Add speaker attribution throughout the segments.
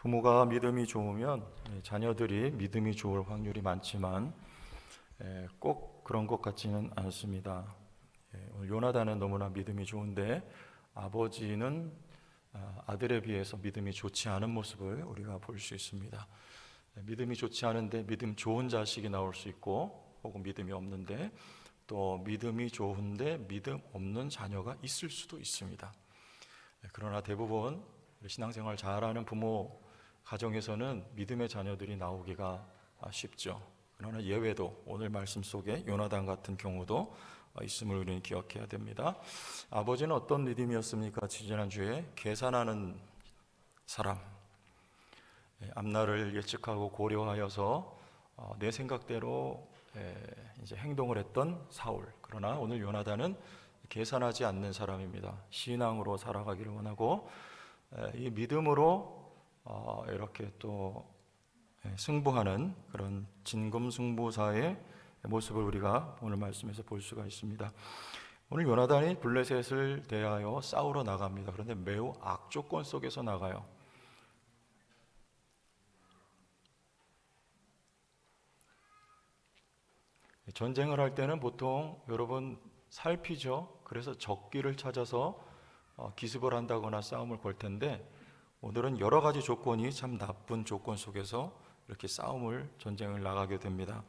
Speaker 1: 부모가 믿음이 좋으면 자녀들이 믿음이 좋을 확률이 많지만 꼭 그런 것 같지는 않습니다. 오늘 요나단은 너무나 믿음이 좋은데 아버지는 아들에 비해서 믿음이 좋지 않은 모습을 우리가 볼 수 있습니다. 믿음이 좋지 않은데 믿음 좋은 자식이 나올 수 있고, 혹은 믿음이 없는데 또 믿음이 좋은데 믿음 없는 자녀가 있을 수도 있습니다. 그러나 대부분 신앙생활 잘하는 부모 가정에서는 믿음의 자녀들이 나오기가 쉽죠. 그러나 예외도, 오늘 말씀 속에 요나단 같은 경우도 있음을 우리는 기억해야 됩니다. 아버지는 어떤 믿음이었습니까? 지지난주에 계산하는 사람, 앞날을 예측하고 고려하여서 내 생각대로 이제 행동을 했던 사울. 그러나 오늘 요나단은 계산하지 않는 사람입니다. 신앙으로 살아가기를 원하고 이 믿음으로 이렇게 또 승부하는 그런 진검승부사의 모습을 우리가 오늘 말씀에서 볼 수가 있습니다. 오늘 요나단이 블레셋을 대하여 싸우러 나갑니다. 그런데 매우 악조건 속에서 나가요. 전쟁을 할 때는 보통 여러분 살피죠. 그래서 적기를 찾아서 기습을 한다거나 싸움을 걸 텐데, 오늘은 여러 가지 조건이 참 나쁜 조건 속에서 이렇게 전쟁을 나가게 됩니다.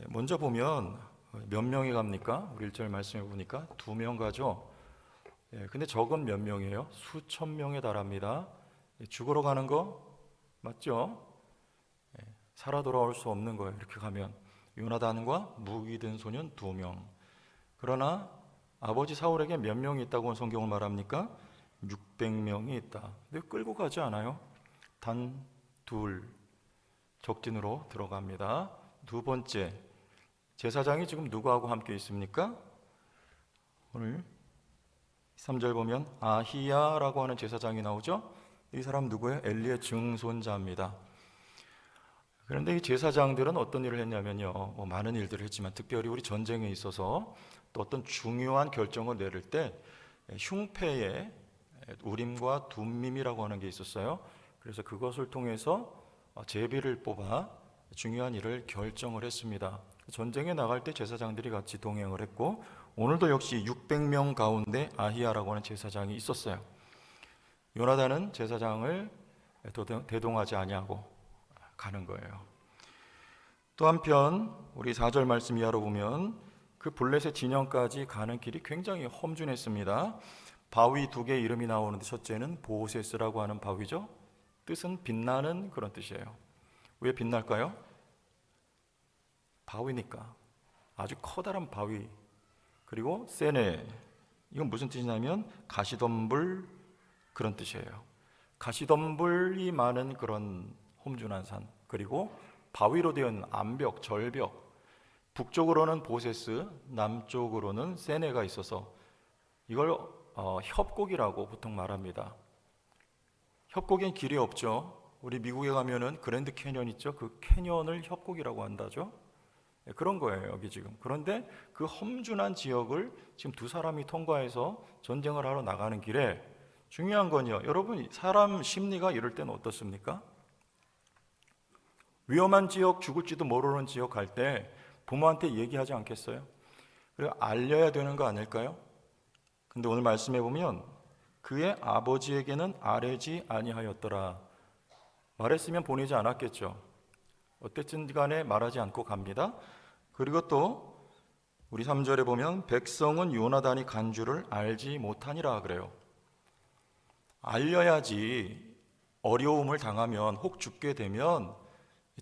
Speaker 1: 먼저 보면 몇 명이 갑니까? 우리 1절 말씀해 보니까 2명 가죠. 근데 적은 몇 명이에요? 수천 명에 달합니다. 죽으러 가는 거 맞죠? 살아 돌아올 수 없는 거예요. 이렇게 가면 요나단과 무기 든 소년 2명. 그러나 아버지 사울에게 몇 명이 있다고 성경을 말합니까? 600명이 있다. 근데 끌고 가지 않아요. 단 둘 적진으로 들어갑니다. 두 번째, 제사장이 지금 누구하고 함께 있습니까? 오늘 3절 보면 아히야라고 하는 제사장이 나오죠. 이 사람 누구예요? 엘리의 증손자입니다. 그런데 이 제사장들은 어떤 일을 했냐면요, 많은 일들을 했지만 특별히 우리 전쟁에 있어서 또 어떤 중요한 결정을 내릴 때 흉패에 우림과 둠밈이라고 하는 게 있었어요. 그래서 그것을 통해서 제비를 뽑아 중요한 일을 결정을 했습니다. 전쟁에 나갈 때 제사장들이 같이 동행을 했고, 오늘도 역시 600명 가운데 아히야라고 하는 제사장이 있었어요. 요나단은 제사장을 대동하지 아니하고 가는 거예요. 또 한편 우리 4절 말씀 이하로 보면 그 블레셋 진영까지 가는 길이 굉장히 험준했습니다. 바위 2개 이름이 나오는데, 첫째는 보세스라고 하는 바위죠. 뜻은 빛나는 그런 뜻이에요. 왜 빛날까요? 바위니까. 아주 커다란 바위. 그리고 세네, 이건 무슨 뜻이냐면 가시덤불, 그런 뜻이에요. 가시덤불이 많은 그런 험준한 산, 그리고 바위로 되어 암벽, 절벽. 북쪽으로는 보세스, 남쪽으로는 세네가 있어서 이걸 협곡이라고 보통 말합니다. 협곡엔 길이 없죠. 우리 미국에 가면은 그랜드 캐년 있죠. 그 캐년을 협곡이라고 한다죠. 그런 거예요, 여기 지금. 그런데 그 험준한 지역을 지금 두 사람이 통과해서 전쟁을 하러 나가는 길에, 중요한 건요, 여러분, 사람 심리가 이럴 때는 어떻습니까? 위험한 지역, 죽을지도 모르는 지역 갈 때 부모한테 얘기하지 않겠어요? 그리고 알려야 되는 거 아닐까요? 근데 오늘 말씀해 보면 그의 아버지에게는 아뢰지 아니하였더라. 말했으면 보내지 않았겠죠. 어쨌든 간에 말하지 않고 갑니다. 그리고 또 우리 3절에 보면 백성은 요나단이 간 줄을 알지 못하니라 그래요. 알려야지. 어려움을 당하면, 혹 죽게 되면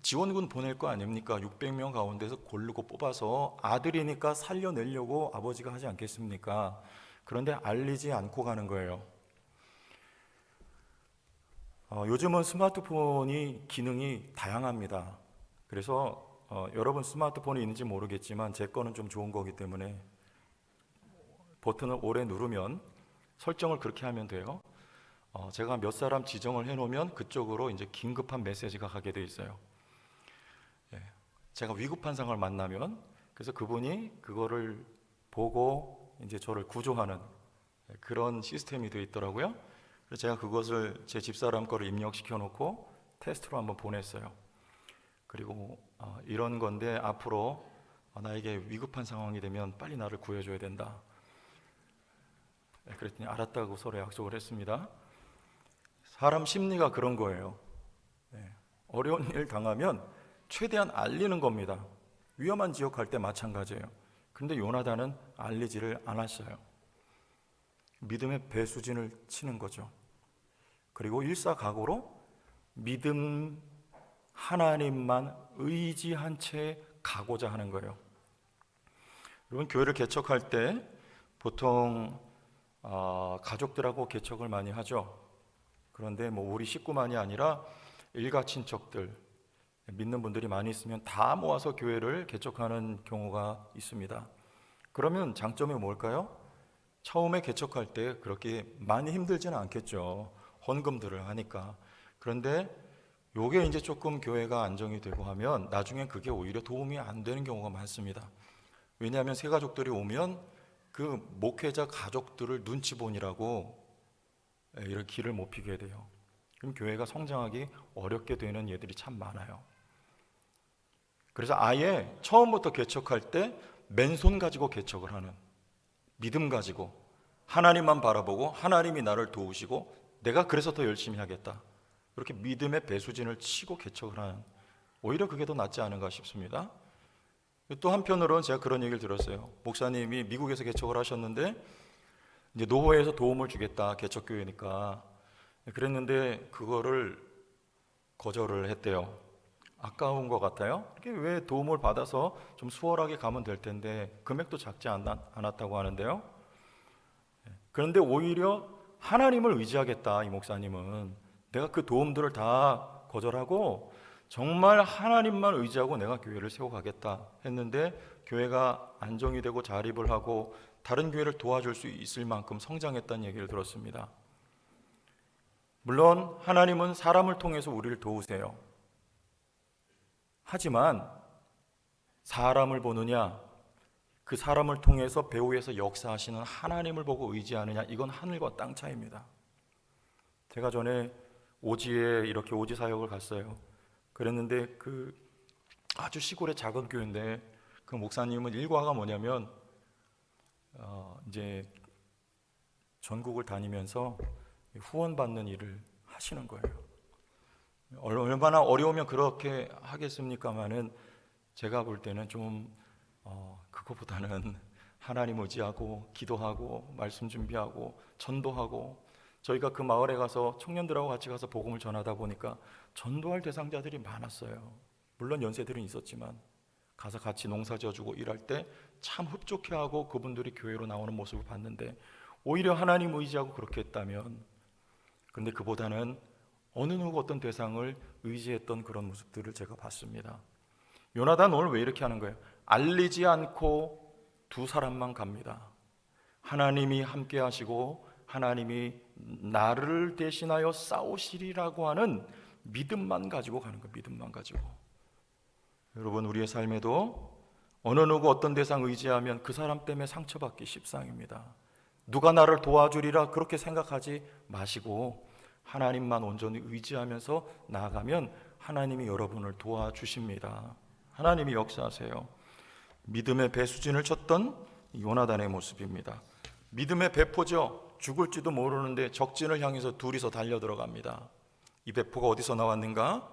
Speaker 1: 지원군 보낼 거 아닙니까? 600명 가운데서 고르고 뽑아서 아들이니까 살려내려고 아버지가 하지 않겠습니까? 그런데 알리지 않고 가는 거예요. 요즘은 스마트폰이 기능이 다양합니다. 그래서 여러분 스마트폰이 있는지 모르겠지만 제 거는 좀 좋은 거기 때문에 버튼을 오래 누르면 설정을 그렇게 하면 돼요. 제가 몇 사람 지정을 해놓으면 그쪽으로 이제 긴급한 메시지가 가게 돼 있어요. 제가 위급한 상황을 만나면, 그래서 그분이 그거를 보고 이제 저를 구조하는 그런 시스템이 되어 있더라고요. 그래서 제가 그것을 제 집사람 거를 입력시켜 놓고 테스트로 한번 보냈어요. 그리고 이런 건데 앞으로 나에게 위급한 상황이 되면 빨리 나를 구해줘야 된다. 그랬더니 알았다고 서로 약속을 했습니다. 사람 심리가 그런 거예요. 어려운 일 당하면 최대한 알리는 겁니다. 위험한 지역 갈 때 마찬가지예요. 근데 요나단은 알리지를 않았어요. 믿음의 배수진을 치는 거죠. 그리고 일사각오로 믿음 하나님만 의지한 채 가고자 하는 거예요. 여러분, 교회를 개척할 때 보통 가족들하고 개척을 많이 하죠. 그런데 우리 식구만이 아니라 일가 친척들, 믿는 분들이 많이 있으면 다 모아서 교회를 개척하는 경우가 있습니다. 그러면 장점이 뭘까요? 처음에 개척할 때 그렇게 많이 힘들지는 않겠죠. 헌금들을 하니까. 그런데 요게 이제 조금 교회가 안정이 되고 하면 나중에 그게 오히려 도움이 안 되는 경우가 많습니다. 왜냐하면 새 가족들이 오면 그 목회자 가족들을 눈치 보느라고 이렇게 길을 못 피게 돼요. 그럼 교회가 성장하기 어렵게 되는 예들이 참 많아요. 그래서 아예 처음부터 개척할 때 맨손 가지고 개척을 하는, 믿음 가지고 하나님만 바라보고 하나님이 나를 도우시고 내가 그래서 더 열심히 하겠다, 그렇게 믿음의 배수진을 치고 개척을 하는, 오히려 그게 더 낫지 않은가 싶습니다. 또 한편으로는 제가 그런 얘기를 들었어요. 목사님이 미국에서 개척을 하셨는데 이제 노회에서 도움을 주겠다, 개척교회니까. 그랬는데 그거를 거절을 했대요. 아까운 것 같아요. 이게 왜 도움을 받아서 좀 수월하게 가면 될 텐데 금액도 작지 않았다고 하는데요. 그런데 오히려 하나님을 의지하겠다, 이 목사님은. 내가 그 도움들을 다 거절하고 정말 하나님만 의지하고 내가 교회를 세워가겠다 했는데 교회가 안정이 되고 자립을 하고 다른 교회를 도와줄 수 있을 만큼 성장했다는 얘기를 들었습니다. 물론 하나님은 사람을 통해서 우리를 도우세요. 하지만 사람을 보느냐, 그 사람을 통해서 배후에서 역사하시는 하나님을 보고 의지하느냐, 이건 하늘과 땅 차이입니다. 제가 전에 오지에 이렇게 오지 사역을 갔어요. 그랬는데 그 아주 시골의 작은 교회인데 그 목사님은 일과가 뭐냐면 이제 전국을 다니면서 후원 받는 일을 하시는 거예요. 얼마나 어려우면 그렇게 하겠습니까마는 제가 볼 때는 좀 그거보다는 하나님 의지하고 기도하고 말씀 준비하고 전도하고, 저희가 그 마을에 가서 청년들하고 같이 가서 복음을 전하다 보니까 전도할 대상자들이 많았어요. 물론 연세들은 있었지만 가서 같이 농사 지어주고 일할 때 참 흡족해하고 그분들이 교회로 나오는 모습을 봤는데, 오히려 하나님 의지하고 그렇게 했다면, 그런데 그보다는 어느 누구 어떤 대상을 의지했던 그런 모습들을 제가 봤습니다. 요나단 오늘 왜 이렇게 하는 거예요? 알리지 않고 두 사람만 갑니다. 하나님이 함께 하시고 하나님이 나를 대신하여 싸우시리라고 하는 믿음만 가지고 가는 거예요. 믿음만 가지고. 여러분, 우리의 삶에도 어느 누구 어떤 대상 의지하면 그 사람 때문에 상처받기 십상입니다. 누가 나를 도와주리라 그렇게 생각하지 마시고 하나님만 온전히 의지하면서 나아가면 하나님이 여러분을 도와주십니다. 하나님이 역사하세요. 믿음의 배수진을 쳤던 요나단의 모습입니다. 믿음의 배포죠. 죽을지도 모르는데 적진을 향해서 둘이서 달려 들어갑니다. 이 배포가 어디서 나왔는가?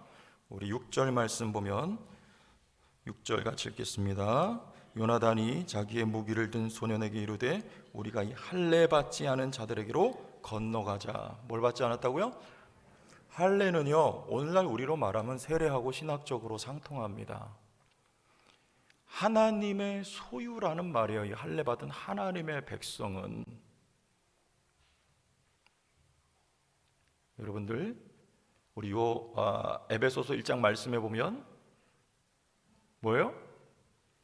Speaker 1: 우리 6절 말씀 보면 6절 같이 읽겠습니다. 요나단이 자기의 무기를 든 소년에게 이르되 우리가 이 할례 받지 않은 자들에게로 건너가자. 뭘 받지 않았다고요? 할례는요, 오늘날 우리로 말하면 세례하고 신학적으로 상통합니다. 하나님의 소유라는 말이에요. 이 할례 받은 하나님의 백성은. 여러분들, 우리 에베소서 1장 말씀해 보면 뭐예요?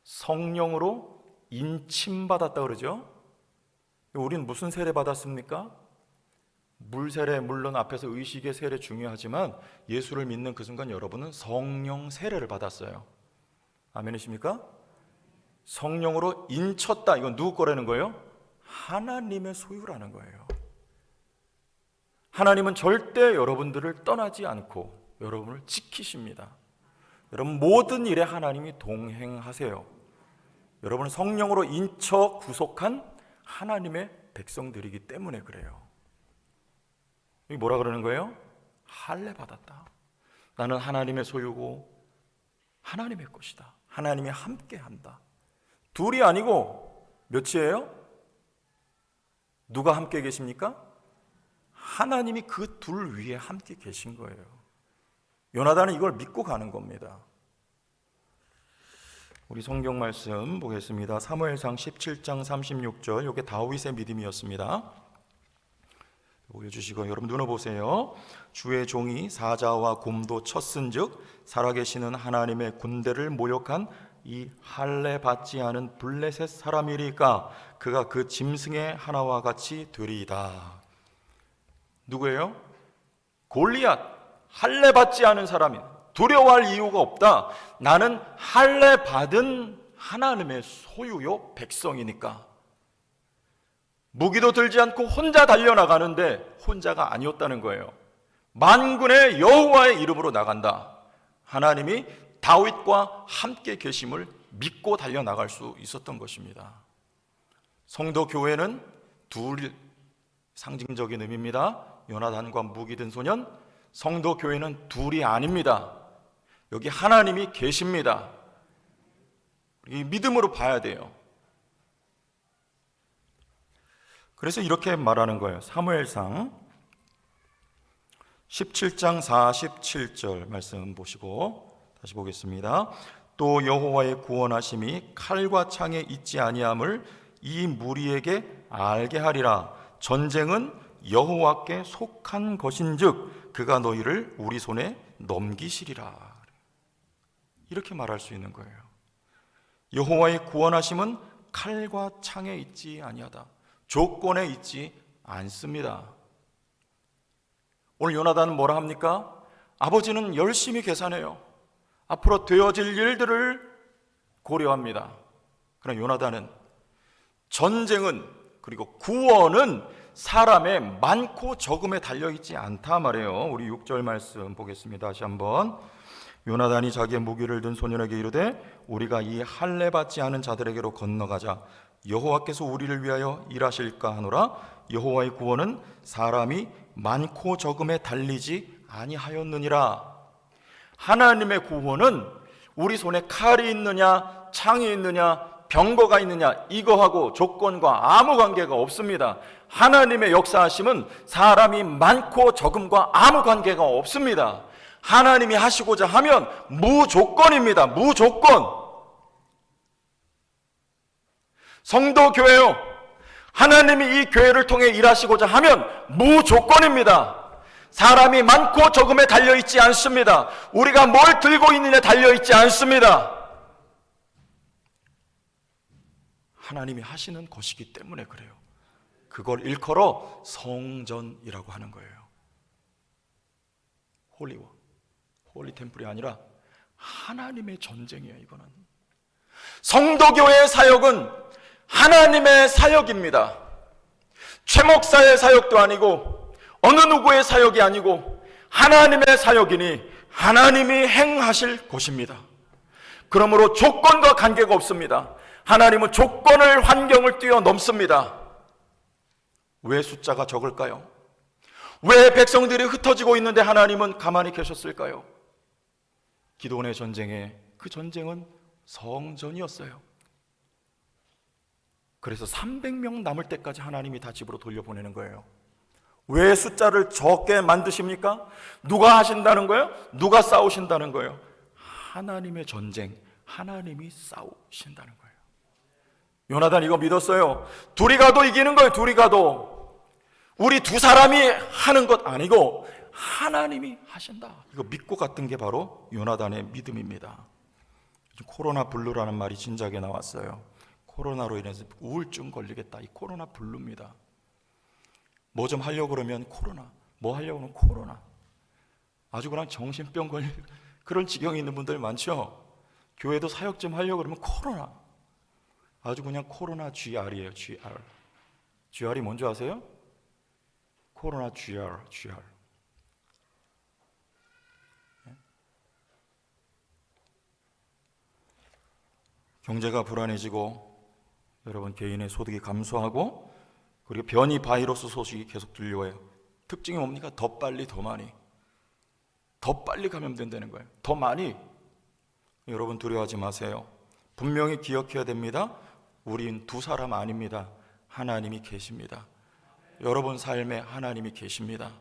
Speaker 1: 성령으로 인침받았다 그러죠. 우리는 무슨 세례 받았습니까? 물 세례, 물론 앞에서 의식의 세례 중요하지만 예수를 믿는 그 순간 여러분은 성령 세례를 받았어요. 아멘이십니까? 성령으로 인쳤다. 이건 누구 거라는 거예요? 하나님의 소유라는 거예요. 하나님은 절대 여러분들을 떠나지 않고 여러분을 지키십니다. 여러분 모든 일에 하나님이 동행하세요. 여러분은 성령으로 인쳐 구속한 하나님의 백성들이기 때문에 그래요. 이게 뭐라 그러는 거예요? 할례 받았다. 나는 하나님의 소유고 하나님의 것이다. 하나님이 함께한다. 둘이 아니고 몇이에요? 누가 함께 계십니까? 하나님이 그 둘 위에 함께 계신 거예요. 요나단은 이걸 믿고 가는 겁니다. 우리 성경 말씀 보겠습니다. 사무엘상 17장 36절, 이게 다윗의 믿음이었습니다. 보여주시고 여러분 눈을 보세요. 주의 종이 사자와 곰도 쳤은즉 살아계시는 하나님의 군대를 모욕한 이 할례 받지 않은 블레셋 사람이리까 그가 그 짐승의 하나와 같이 되리이다. 누구예요? 골리앗. 할례 받지 않은 사람인, 두려워할 이유가 없다. 나는 할례 받은 하나님의 소유요 백성이니까. 무기도 들지 않고 혼자 달려나가는데 혼자가 아니었다는 거예요. 만군의 여호와의 이름으로 나간다. 하나님이 다윗과 함께 계심을 믿고 달려나갈 수 있었던 것입니다. 성도 교회는 둘, 상징적인 의미입니다. 요나단과 무기 든 소년. 성도 교회는 둘이 아닙니다. 여기 하나님이 계십니다. 이 믿음으로 봐야 돼요. 그래서 이렇게 말하는 거예요. 사무엘상 17장 47절 말씀 보시고 다시 보겠습니다. 또 여호와의 구원하심이 칼과 창에 있지 아니함을 이 무리에게 알게 하리라. 전쟁은 여호와께 속한 것인즉 그가 너희를 우리 손에 넘기시리라. 이렇게 말할 수 있는 거예요. 여호와의 구원하심은 칼과 창에 있지 아니하다. 조건에 있지 않습니다. 오늘 요나단은 뭐라 합니까? 아버지는 열심히 계산해요. 앞으로 되어질 일들을 고려합니다. 그러나 요나단은 전쟁은 그리고 구원은 사람의 많고 적음에 달려있지 않다 말이에요. 우리 6절 말씀 보겠습니다. 다시 한번. 요나단이 자기의 무기를 든 소년에게 이르되 우리가 이 할례 받지 않은 자들에게로 건너가자. 여호와께서 우리를 위하여 일하실까 하노라. 여호와의 구원은 사람이 많고 적음에 달리지 아니하였느니라. 하나님의 구원은 우리 손에 칼이 있느냐 창이 있느냐 병거가 있느냐 이거하고 조건과 아무 관계가 없습니다. 하나님의 역사하심은 사람이 많고 적음과 아무 관계가 없습니다. 하나님이 하시고자 하면 무조건입니다. 무조건. 성도 교회요, 하나님이 이 교회를 통해 일하시고자 하면 무조건입니다. 사람이 많고 적음에 달려있지 않습니다. 우리가 뭘 들고 있느냐에 달려있지 않습니다. 하나님이 하시는 것이기 때문에 그래요. 그걸 일컬어 성전이라고 하는 거예요. 홀리워, 홀리 템플이 아니라 하나님의 전쟁이에요. 이거는 성도교회의 사역은 하나님의 사역입니다. 최 목사의 사역도 아니고 어느 누구의 사역이 아니고 하나님의 사역이니 하나님이 행하실 것입니다. 그러므로 조건과 관계가 없습니다. 하나님은 조건을, 환경을 뛰어넘습니다. 왜 숫자가 적을까요? 왜 백성들이 흩어지고 있는데 하나님은 가만히 계셨을까요? 기드온의 전쟁에 그 전쟁은 성전이었어요. 그래서 300명 남을 때까지 하나님이 다 집으로 돌려보내는 거예요. 왜 숫자를 적게 만드십니까? 누가 하신다는 거예요? 누가 싸우신다는 거예요? 하나님의 전쟁, 하나님이 싸우신다는 거예요. 요나단 이거 믿었어요. 둘이 가도 이기는 거예요. 둘이 가도. 우리 두 사람이 하는 것 아니고 하나님이 하신다. 이거 믿고 갔던 게 바로 요나단의 믿음입니다. 코로나 블루라는 말이 진작에 나왔어요. 코로나로 인해서 우울증 걸리겠다. 이 코로나 블루입니다. 뭐 좀 하려고 그러면 코로나, 뭐 하려고 하면 코로나. 아주 그냥 정신병 걸릴 그런 지경이 있는 분들 많죠. 교회도 사역 좀 하려고 그러면 코로나. 아주 그냥 코로나 GR이에요. GR. GR이 뭔지 아세요? 코로나 GR. 경제가 불안해지고 여러분 개인의 소득이 감소하고 그리고 변이 바이러스 소식이 계속 들려와요. 특징이 뭡니까? 더 빨리 더 많이. 더 빨리 감염된다는 거예요. 더 많이. 여러분 두려워하지 마세요. 분명히 기억해야 됩니다. 우린 두 사람 아닙니다. 하나님이 계십니다. 여러분 삶에 하나님이 계십니다.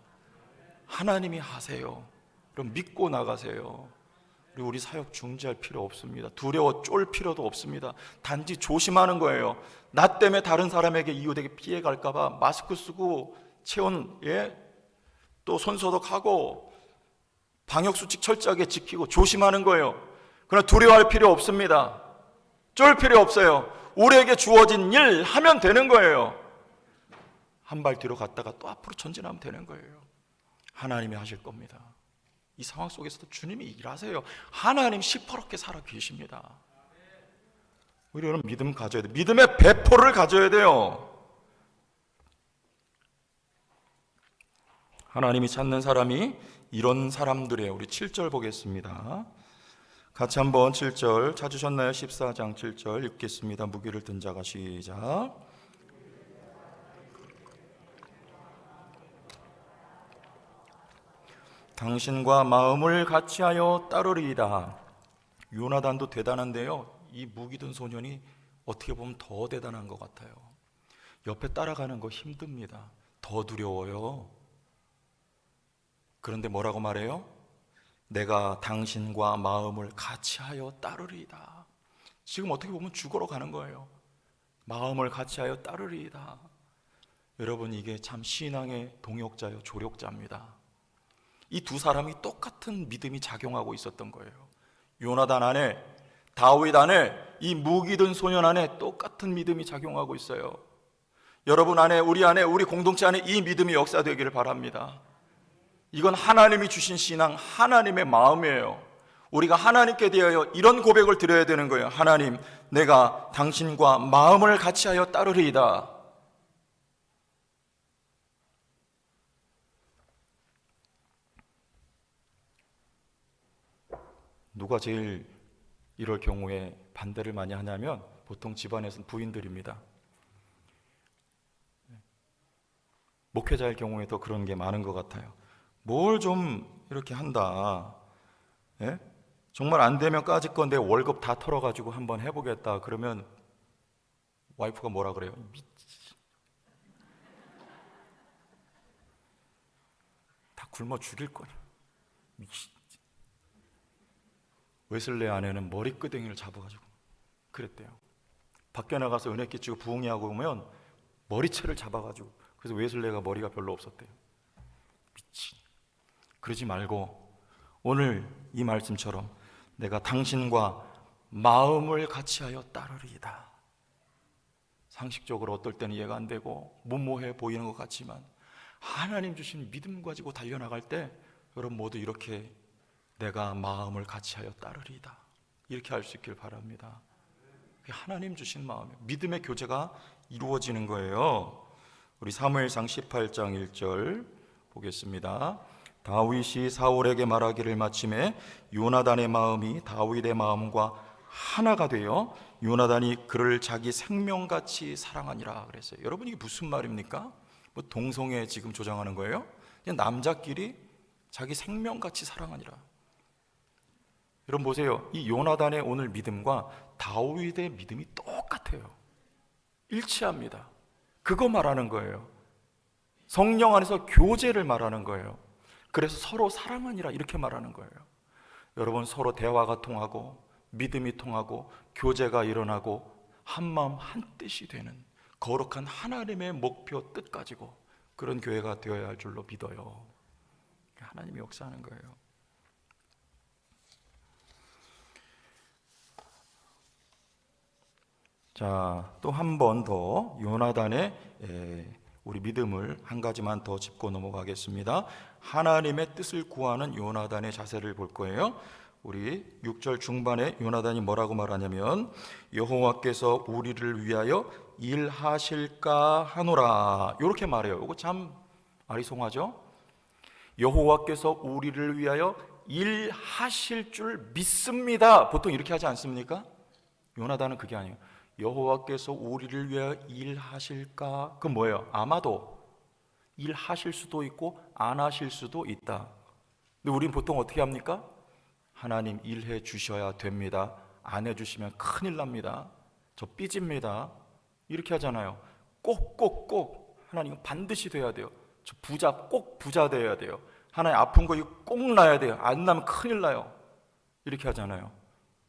Speaker 1: 하나님이 하세요. 그럼 믿고 나가세요. 그리고 우리 사역 중지할 필요 없습니다. 두려워 쫄 필요도 없습니다. 단지 조심하는 거예요. 나 때문에 다른 사람에게 이웃에게 피해 갈까 봐 마스크 쓰고 체온 또 손소독하고 방역수칙 철저하게 지키고 조심하는 거예요. 그러나 두려워할 필요 없습니다. 쫄 필요 없어요. 우리에게 주어진 일 하면 되는 거예요. 한 발 뒤로 갔다가 또 앞으로 전진하면 되는 거예요. 하나님이 하실 겁니다. 이 상황 속에서도 주님이 일하세요. 하나님 시퍼렇게 살아 계십니다. 우리는 믿음 가져야 돼요. 믿음의 배포를 가져야 돼요. 하나님이 찾는 사람이 이런 사람들이에요. 우리 7절 보겠습니다. 같이 한번 7절 찾으셨나요? 14장 7절 읽겠습니다. 무기를 든 자가 시작. 당신과 마음을 같이하여 따르리이다. 요나단도 대단한데요, 이 무기든 소년이 어떻게 보면 더 대단한 것 같아요. 옆에 따라가는 거 힘듭니다. 더 두려워요. 그런데 뭐라고 말해요? 내가 당신과 마음을 같이하여 따르리이다. 지금 어떻게 보면 죽으러 가는 거예요. 마음을 같이하여 따르리이다. 여러분, 이게 참 신앙의 동역자요, 조력자입니다. 이 두 사람이 똑같은 믿음이 작용하고 있었던 거예요. 요나단 안에, 다윗 안에, 이 무기든 소년 안에 똑같은 믿음이 작용하고 있어요. 여러분 안에, 우리 공동체 안에 이 믿음이 역사되기를 바랍니다. 이건 하나님이 주신 신앙, 하나님의 마음이에요. 우리가 하나님께 대하여 이런 고백을 드려야 되는 거예요. 하나님, 내가 당신과 마음을 같이하여 따르리이다. 누가 제일 이럴 경우에 반대를 많이 하냐면 보통 집안에서는 부인들입니다. 목회자의 경우에도 그런 게 많은 것 같아요. 뭘 좀 이렇게 한다, 정말 안 되면 까짓 건데 월급 다 털어가지고 한번 해보겠다 그러면 와이프가 뭐라 그래요? 다 굶어 죽일 거냐. 웨슬레 아내는 머리끄댕이를 잡아가지고 그랬대요. 밖에 나가서 은혜 끼치고 부흥회하고 오면 머리채를 잡아가지고, 그래서 웨슬레가 머리가 별로 없었대요. 미친. 그러지 말고 오늘 이 말씀처럼 내가 당신과 마음을 같이하여 따르리이다. 상식적으로 어떨 때는 이해가 안 되고 무모해 보이는 것 같지만 하나님 주신 믿음 가지고 달려나갈 때 여러분 모두 이렇게 내가 마음을 같이하여 따르리이다, 이렇게 할 수 있길 바랍니다. 하나님 주신 마음이에요. 믿음의 교제가 이루어지는 거예요. 우리 사무엘상 18장 1절 보겠습니다. 다윗이 사울에게 말하기를 마침에 요나단의 마음이 다윗의 마음과 하나가 되어 요나단이 그를 자기 생명같이 사랑하니라 그랬어요. 여러분, 이게 무슨 말입니까? 뭐 동성애 지금 조장하는 거예요? 그냥 남자끼리 자기 생명같이 사랑하니라. 여러분 보세요. 이 요나단의 오늘 믿음과 다윗의 믿음이 똑같아요. 일치합니다. 그거 말하는 거예요. 성령 안에서 교제를 말하는 거예요. 그래서 서로 사랑하니라 이렇게 말하는 거예요. 여러분, 서로 대화가 통하고 믿음이 통하고 교제가 일어나고 한마음 한뜻이 되는 거룩한 하나님의 목표 뜻 가지고 그런 교회가 되어야 할 줄로 믿어요. 하나님이 역사하는 거예요. 자, 또 한 번 더 요나단의 우리 믿음을 한 가지만 더 짚고 넘어가겠습니다. 하나님의 뜻을 구하는 요나단의 자세를 볼 거예요. 우리 6절 중반에 요나단이 뭐라고 말하냐면 여호와께서 우리를 위하여 일하실까 하노라, 이렇게 말해요. 이거 참 아리송하죠? 여호와께서 우리를 위하여 일하실 줄 믿습니다. 보통 이렇게 하지 않습니까? 요나단은 그게 아니에요. 여호와께서 우리를 위하여 일하실까? 그건 뭐예요? 아마도 일하실 수도 있고 안 하실 수도 있다. 근데 우린 보통 어떻게 합니까? 하나님 일해 주셔야 됩니다. 안 해주시면 큰일 납니다. 저 삐집니다. 이렇게 하잖아요. 꼭 하나님 반드시 돼야 돼요. 저 부자 꼭 부자 돼야 돼요. 하나님 아픈 거 꼭 나야 돼요. 안 나면 큰일 나요. 이렇게 하잖아요.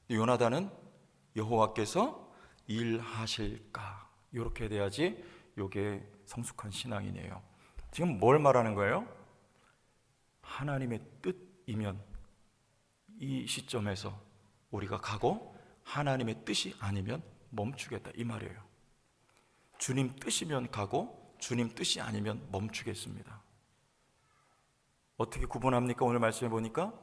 Speaker 1: 요나단은 여호와께서 일하실까? 이렇게 돼야지 이게 성숙한 신앙이네요. 지금 뭘 말하는 거예요? 하나님의 뜻이면 이 시점에서 우리가 가고 하나님의 뜻이 아니면 멈추겠다 이 말이에요. 주님 뜻이면 가고 주님 뜻이 아니면 멈추겠습니다. 어떻게 구분합니까? 오늘 말씀해 보니까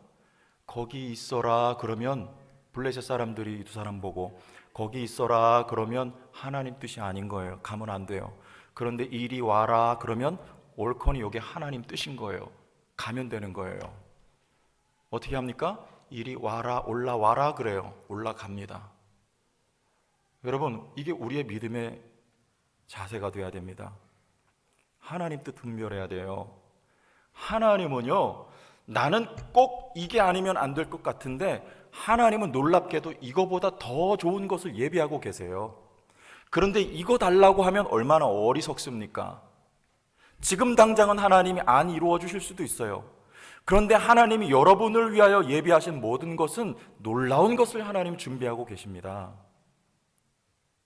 Speaker 1: 거기 있어라 그러면 블레셋 사람들이 두 사람 보고 거기 있어라 그러면 하나님 뜻이 아닌 거예요. 가면 안 돼요. 그런데 이리 와라 그러면 옳거니 이게 하나님 뜻인 거예요. 가면 되는 거예요. 어떻게 합니까? 이리 와라 올라와라 그래요. 올라갑니다. 여러분 이게 우리의 믿음의 자세가 돼야 됩니다. 하나님 뜻 분별해야 돼요. 하나님은요 나는 꼭 이게 아니면 안 될 것 같은데 하나님은 놀랍게도 이거보다 더 좋은 것을 예비하고 계세요. 그런데 이거 달라고 하면 얼마나 어리석습니까? 지금 당장은 하나님이 안 이루어 주실 수도 있어요. 그런데 하나님이 여러분을 위하여 예비하신 모든 것은 놀라운 것을 하나님 준비하고 계십니다.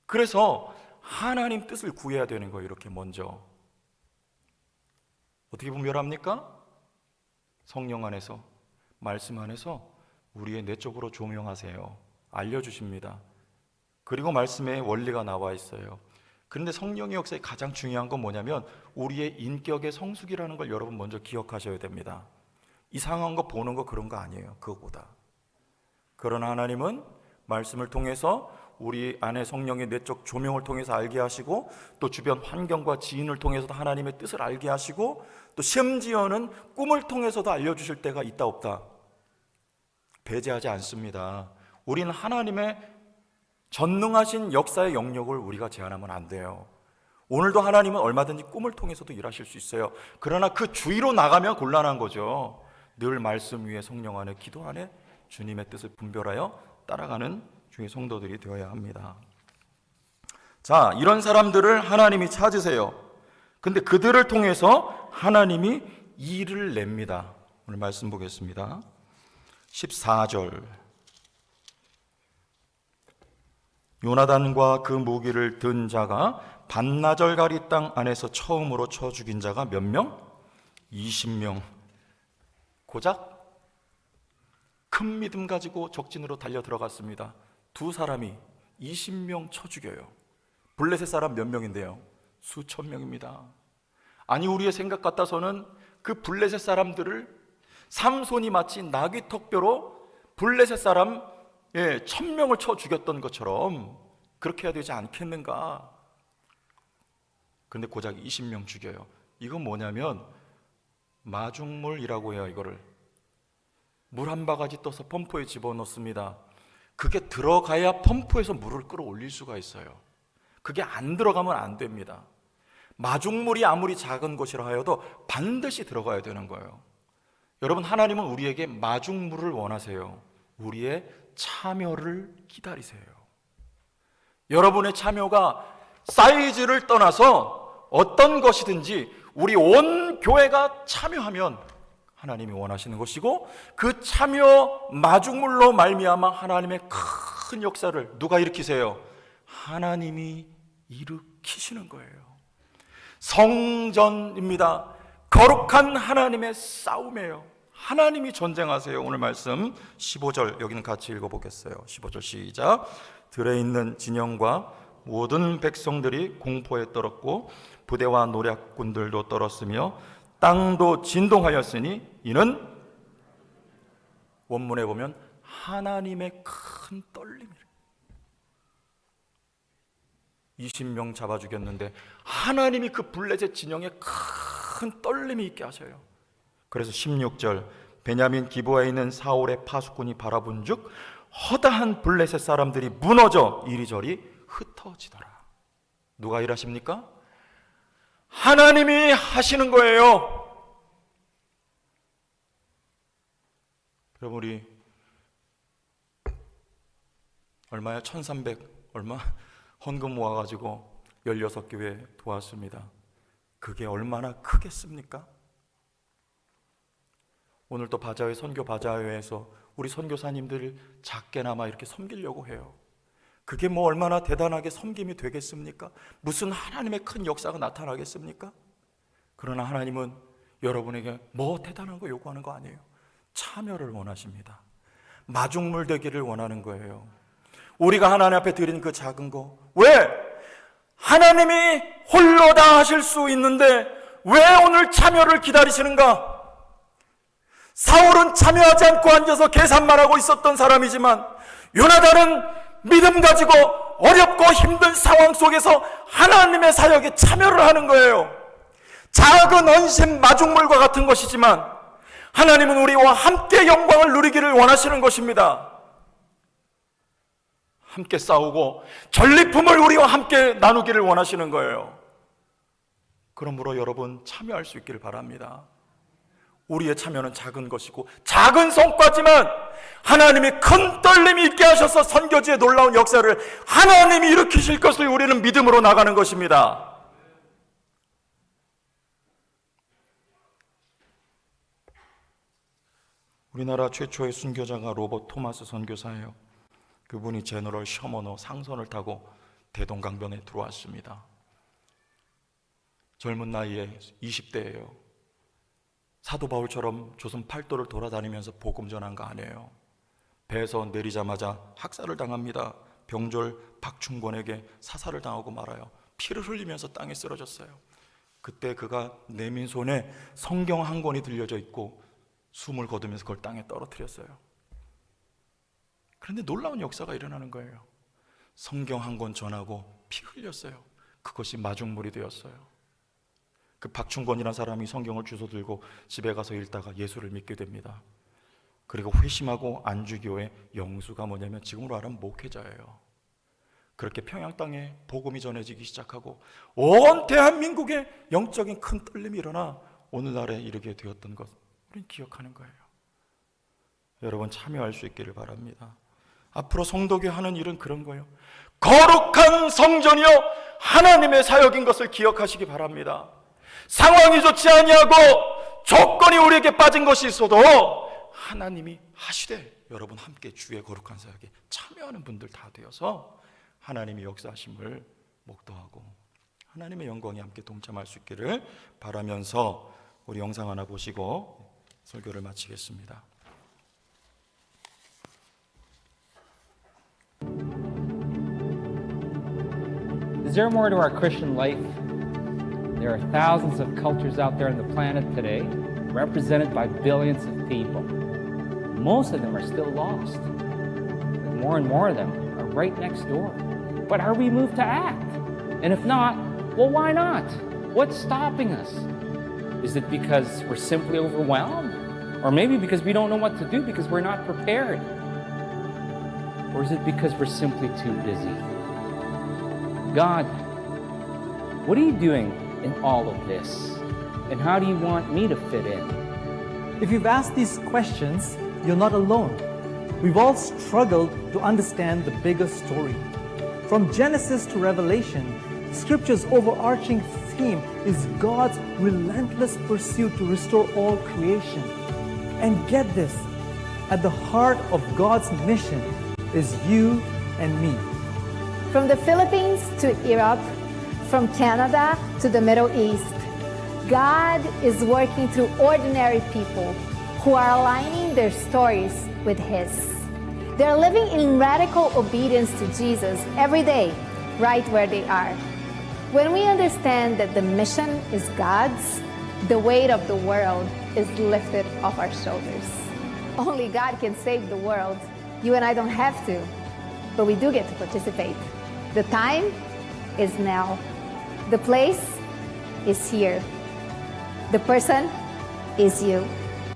Speaker 1: 그래서 하나님 뜻을 구해야 되는 거예요. 이렇게 먼저 어떻게 분별합니까? 성령 안에서 말씀 안에서 우리의 내적으로 조명하세요. 알려주십니다. 그리고 말씀에 원리가 나와 있어요. 그런데 성령의 역사에 가장 중요한 건 뭐냐면 우리의 인격의 성숙이라는 걸 여러분 먼저 기억하셔야 됩니다. 이상한 거 보는 거 그런 거 아니에요. 그거보다 그러나 하나님은 말씀을 통해서 우리 안에 성령의 내적 조명을 통해서 알게 하시고 또 주변 환경과 지인을 통해서도 하나님의 뜻을 알게 하시고 또 심지어는 꿈을 통해서도 알려주실 때가 있다 없다 배제하지 않습니다. 우리는 하나님의 전능하신 역사의 영역을 우리가 제한하면 안 돼요. 오늘도 하나님은 얼마든지 꿈을 통해서도 일하실 수 있어요. 그러나 그 주위로 나가면 곤란한 거죠. 늘 말씀 위에 성령 안에 기도 안에 주님의 뜻을 분별하여 따라가는 주의 성도들이 되어야 합니다. 자, 이런 사람들을 하나님이 찾으세요. 근데 그들을 통해서 하나님이 일을 냅니다. 오늘 말씀 보겠습니다. 14절 요나단과 그 무기를 든 자가 반나절가리 땅 안에서 처음으로 쳐 죽인 자가 몇 명? 20명. 고작 큰 믿음 가지고 적진으로 달려 들어갔습니다. 두 사람이 20명 쳐 죽여요. 블레셋 사람 몇 명인데요? 수천 명입니다. 아니 우리의 생각 같아서는 그 블레셋 사람들을 삼손이 마치 나귀 턱뼈로 블레셋 사람 1000명을 쳐 죽였던 것처럼 그렇게 해야 되지 않겠는가? 그런데 고작 20명 죽여요. 이건 뭐냐면 마중물이라고 해요. 이거를 물 한 바가지 떠서 펌프에 집어넣습니다. 그게 들어가야 펌프에서 물을 끌어올릴 수가 있어요. 그게 안 들어가면 안 됩니다. 마중물이 아무리 작은 것이라 하여도 반드시 들어가야 되는 거예요. 여러분 하나님은 우리에게 마중물을 원하세요. 우리의 참여를 기다리세요. 여러분의 참여가 사이즈를 떠나서 어떤 것이든지 우리 온 교회가 참여하면 하나님이 원하시는 것이고 그 참여 마중물로 말미암아 하나님의 큰 역사를 누가 일으키세요? 하나님이 일으키시는 거예요. 성전입니다. 거룩한 하나님의 싸움이에요. 하나님이 전쟁하세요. 오늘 말씀 15절 여기는 같이 읽어보겠어요. 15절 시작. 들에 있는 진영과 모든 백성들이 공포에 떨었고 부대와 노략군들도 떨었으며 땅도 진동하였으니 이는 원문에 보면 하나님의 큰 떨림이래요. 20명 잡아 죽였는데 하나님이 그 블레셋 진영에 큰 떨림이 있게 하셔요. 그래서 16절, 베냐민 기브아에 있는 사울의 파수꾼이 바라본즉 허다한 블레셋 사람들이 무너져 이리저리 흩어지더라. 누가 일하십니까? 하나님이 하시는 거예요. 여러분, 우리 얼마야? 1300 얼마? 헌금 모아가지고 16교회 도왔습니다. 그게 얼마나 크겠습니까? 오늘 또 바자회, 선교 바자회에서 우리 선교사님들 작게나마 이렇게 섬기려고 해요. 그게 뭐 얼마나 대단하게 섬김이 되겠습니까? 무슨 하나님의 큰 역사가 나타나겠습니까? 그러나 하나님은 여러분에게 뭐 대단한 거 요구하는 거 아니에요. 참여를 원하십니다. 마중물 되기를 원하는 거예요. 우리가 하나님 앞에 드리는 그 작은 거, 왜? 하나님이 홀로 다 하실 수 있는데 왜 오늘 참여를 기다리시는가? 사울은 참여하지 않고 앉아서 계산만 하고 있었던 사람이지만 요나단은 믿음 가지고 어렵고 힘든 상황 속에서 하나님의 사역에 참여를 하는 거예요. 작은 언심 마중물과 같은 것이지만 하나님은 우리와 함께 영광을 누리기를 원하시는 것입니다. 함께 싸우고 전리품을 우리와 함께 나누기를 원하시는 거예요. 그러므로 여러분 참여할 수 있기를 바랍니다. 우리의 참여는 작은 것이고 작은 성과지만 하나님이 큰 떨림이 있게 하셔서 선교지의 놀라운 역사를 하나님이 일으키실 것을 우리는 믿음으로 나가는 것입니다. 우리나라 최초의 순교자가 로버트 토마스 선교사예요. 그분이 제너럴 셔머너 상선을 타고 대동강변에 들어왔습니다. 젊은 나이에 20대예요. 사도 바울처럼 조선 팔도를 돌아다니면서 복음 전한 거 아니에요. 배에서 내리자마자 학살을 당합니다. 병졸 박충권에게 사살을 당하고 말아요. 피를 흘리면서 땅에 쓰러졌어요. 그때 그가 내민 손에 성경 한 권이 들려져 있고 숨을 거두면서 그걸 땅에 떨어뜨렸어요. 그런데 놀라운 역사가 일어나는 거예요. 성경 한 권 전하고 피 흘렸어요. 그것이 마중물이 되었어요. 그 박충권이라는 사람이 성경을 주워 들고 집에 가서 읽다가 예수를 믿게 됩니다. 그리고 회심하고 안주교의 영수가 뭐냐면 지금으로 말하면 목회자예요. 그렇게 평양 땅에 복음이 전해지기 시작하고 온 대한민국에 영적인 큰 떨림이 일어나 오늘날에 이르게 되었던 것 우리는 기억하는 거예요. 여러분 참여할 수 있기를 바랍니다. 앞으로 성도교 하는 일은 그런 거예요. 거룩한 성전이요 하나님의 사역인 것을 기억하시기 바랍니다. 상황이 좋지 아니하고 조건이 우리에게 빠진 것이 있어도 하나님이 하시되 여러분 함께 주의 거룩한 사역에 참여하는 분들 다 되어서 하나님의 역사하심을 목도하고 하나님의 영광이 함께 동참할 수 있기를 바라면서 우리 영상 하나 보시고 설교를 마치겠습니다.
Speaker 2: Is there more to our Christian life? There are thousands of cultures out there on the planet today, represented by billions of people. Most of them are still lost. More and more of them are right next door. But are we moved to act? And if not, well, why not? What's stopping us? Is it because we're simply overwhelmed? Or maybe because we don't know what to do because we're not prepared? Or is it because we're simply too busy? God, what are you doing in all of this? And how do you want me to fit in?
Speaker 3: If you've asked these questions, you're not alone. We've all struggled to understand the bigger story. From Genesis to Revelation, Scripture's overarching theme is God's relentless pursuit to restore all creation. And get this, at the heart of God's mission is you and me.
Speaker 4: From the Philippines to Europe, from Canada to the Middle East, God is working through ordinary people who are aligning their stories with His. They're living in radical obedience to Jesus every day, right where they are. When we understand that the mission is God's, the weight of the world is lifted off our shoulders. Only God can save the world. You and I don't have to, but we do get to participate. The time is now. The place is here. The person is you.